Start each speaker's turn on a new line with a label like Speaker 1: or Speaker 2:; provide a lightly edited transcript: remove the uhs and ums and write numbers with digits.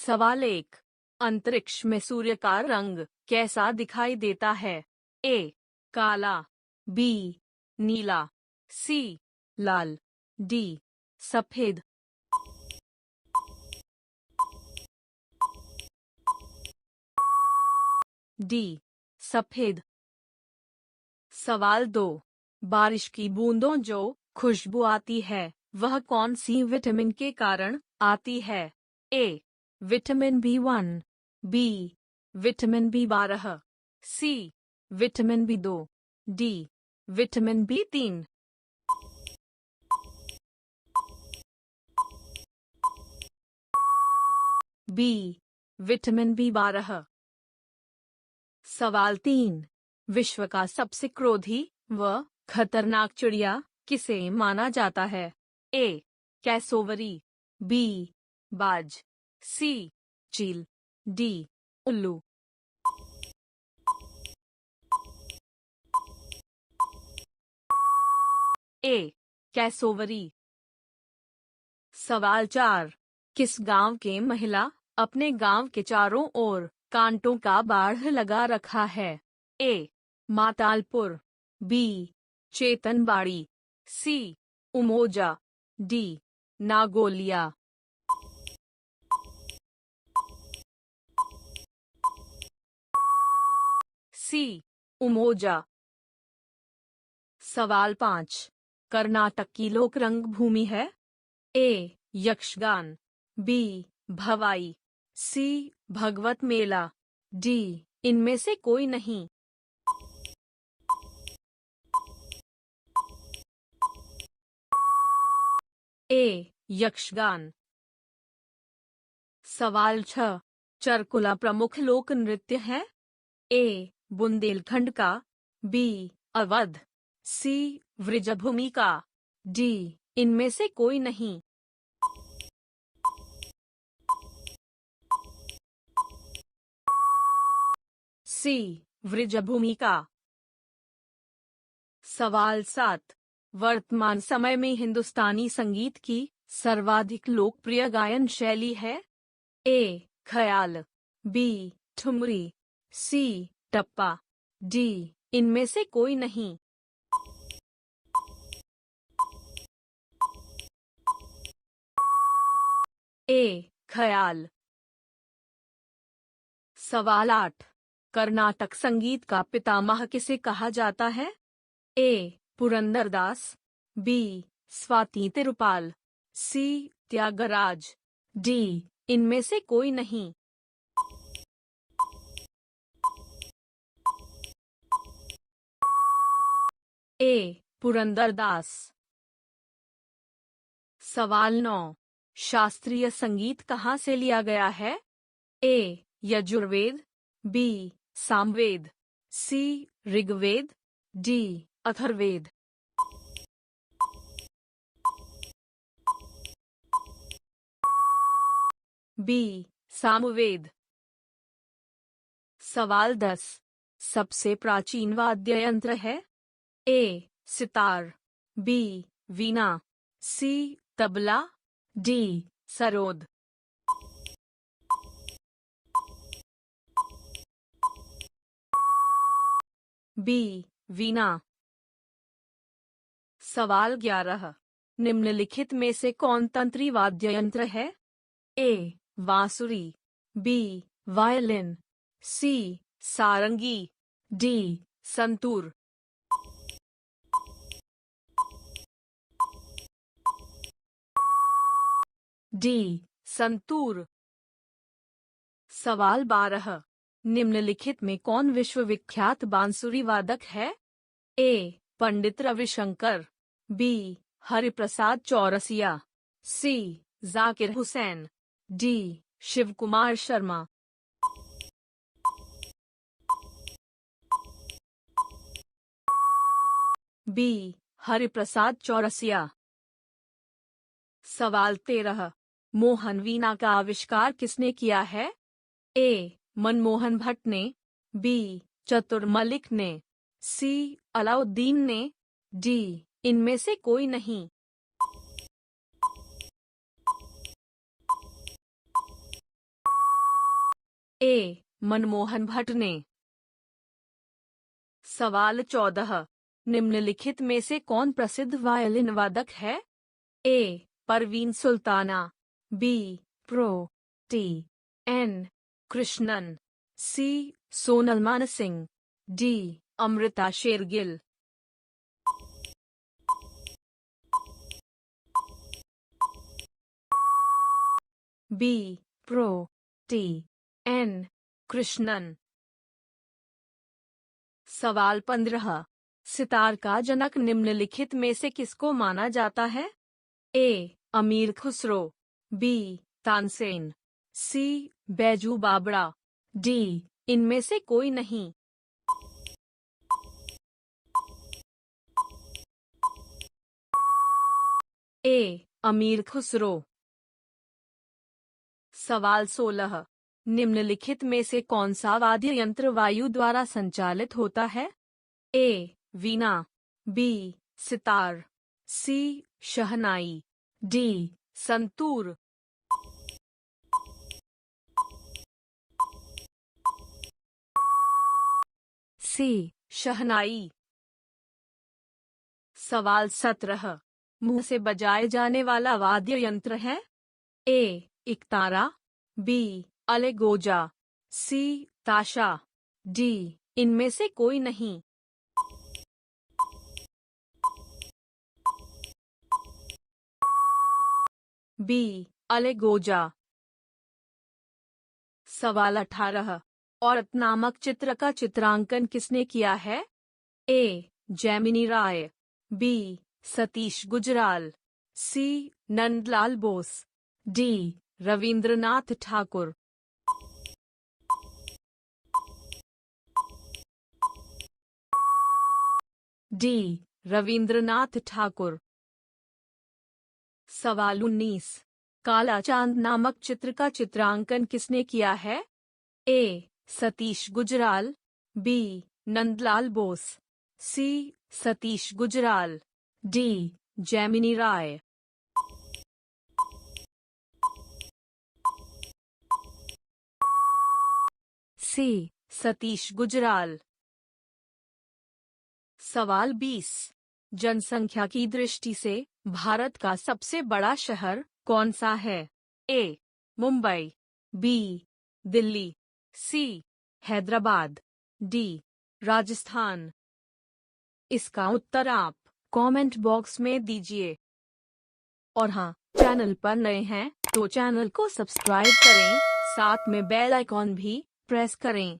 Speaker 1: सवाल 1। अंतरिक्ष में सूर्य का रंग कैसा दिखाई देता है? ए. काला, बी. नीला, सी. लाल, डी. सफेद। डी. सफेद। सवाल 2। बारिश की बूंदों जो खुशबू आती है वह कौन सी विटामिन के कारण आती है? A. Vitamin B1, B. Vitamin B12, C. Vitamin B2, D. Vitamin B3। B. Vitamin B12। सवाल 3। विश्व का सबसे क्रोधी व खतरनाक चिड़िया किसे माना जाता है? ए. Cassowary, B. बाज, सी. चील, डी. उल्लू। ए. कैसोवरी। सवाल 4। किस गांव के महिला अपने गांव के चारों ओर कांटों का बाढ़ लगा रखा है? ए. मातालपुर, बी. चेतनबाड़ी, सी. उमोजा, डी. नागोलिया। सी. उमोजा। सवाल 5। कर्नाटक की लोक रंग भूमि है? ए. यक्षगान, बी. भवाई, सी. भगवत मेला, डी. इनमें से कोई नहीं। ए. यक्षगान। सवाल 6। चरकुला प्रमुख लोक नृत्य है? ए. बुंदेलखंड का, बी. अवध, सी. व्रजभूमि का, डी. इनमें से कोई नहीं। सी. व्रजभूमि का। सवाल 7। वर्तमान समय में हिंदुस्तानी संगीत की सर्वाधिक लोकप्रिय गायन शैली है? ए. ख्याल, बी. ठुमरी, सी. टप्पा, डी. इनमें से कोई नहीं। ए. ख्याल। सवाल 8। कर्नाटक संगीत का पितामह किसे कहा जाता है? ए. पुरंदरदास, बी. स्वाति तिरुपाल, सी. त्यागराज, डी. इनमें से कोई नहीं। ए. पुरंदरदास। सवाल 9। शास्त्रीय संगीत कहाँ से लिया गया है? ए. यजुर्वेद, बी. सामवेद, सी. ऋग्वेद, डी. अथर्ववेद। बी. सामवेद। सवाल 10। सबसे प्राचीन वाद्य यंत्र है? ए. सितार, बी. वीणा, सी. तबला, डी. सरोद। बी. वीणा। सवाल 11। निम्नलिखित में से कौन तंत्री वाद्य यंत्र है? ए. बांसुरी, बी. वायलिन, सी. सारंगी, डी. संतूर। डी. संतूर। सवाल 12। निम्नलिखित में कौन विश्वविख्यात बांसुरी वादक है? ए. पंडित रविशंकर, बी. हरिप्रसाद चौरसिया, सी. जाकिर हुसैन, डी. शिव कुमार शर्मा। बी. हरिप्रसाद चौरसिया। सवाल 13। मोहन वीणा का आविष्कार किसने किया है? ए. मनमोहन भट्ट ने, बी. चतुर मलिक ने, सी. अलाउद्दीन ने, डी. इनमें से कोई नहीं। ए. मनमोहन भट्ट ने। सवाल 14. निम्नलिखित में से कौन प्रसिद्ध वायलिन वादक है? A. Parveen Sultana, B. Prof. T. N. Krishnan, C. Sonal Mansingh, D. Amrita Shergil. B. Prof. T. N. Krishnan. सवाल 15. सितार का जनक निम्नलिखित में से किसको माना जाता है? ए. अमीर खुसरो, बी. तानसेन, सी. बैजू बावड़ा, डी. इनमें से कोई नहीं। ए. अमीर खुसरो। सवाल 16. निम्नलिखित में से कौन सा वाद्य यंत्र वायु द्वारा संचालित होता है? ए. वीणा, बी. सितार, सी. शहनाई, डी. संतूर। सी. शहनाई। सवाल 17. मुंह से बजाए जाने वाला वाद्य यंत्र है? ए. इकतारा, बी. अलेगोजा, सी. ताशा, डी. इनमें से कोई नहीं। बी. अलेगोजा। सवाल 18. औरत नामक चित्र का चित्रांकन किसने किया है? ए. जैमिनी राय, बी. सतीश गुजराल, सी. नंदलाल बोस, डी. रविंद्रनाथ ठाकुर। डी. रविंद्रनाथ ठाकुर। सवाल 19. काला चांद नामक चित्र का चित्रांकन किसने किया है? ए. सतीश गुजराल, बी. नंदलाल बोस, सी. सतीश गुजराल, डी. जैमिनी राय। सी. सतीश गुजराल। सवाल 20. जनसंख्या की दृष्टि से भारत का सबसे बड़ा शहर कौन सा है? ए. मुंबई, बी. दिल्ली, सी. हैदराबाद, डी. राजस्थान। इसका उत्तर आप कमेंट बॉक्स में दीजिए। और हाँ, चैनल पर नए हैं तो चैनल को सब्सक्राइब करें, साथ में बेल आइकॉन भी प्रेस करें।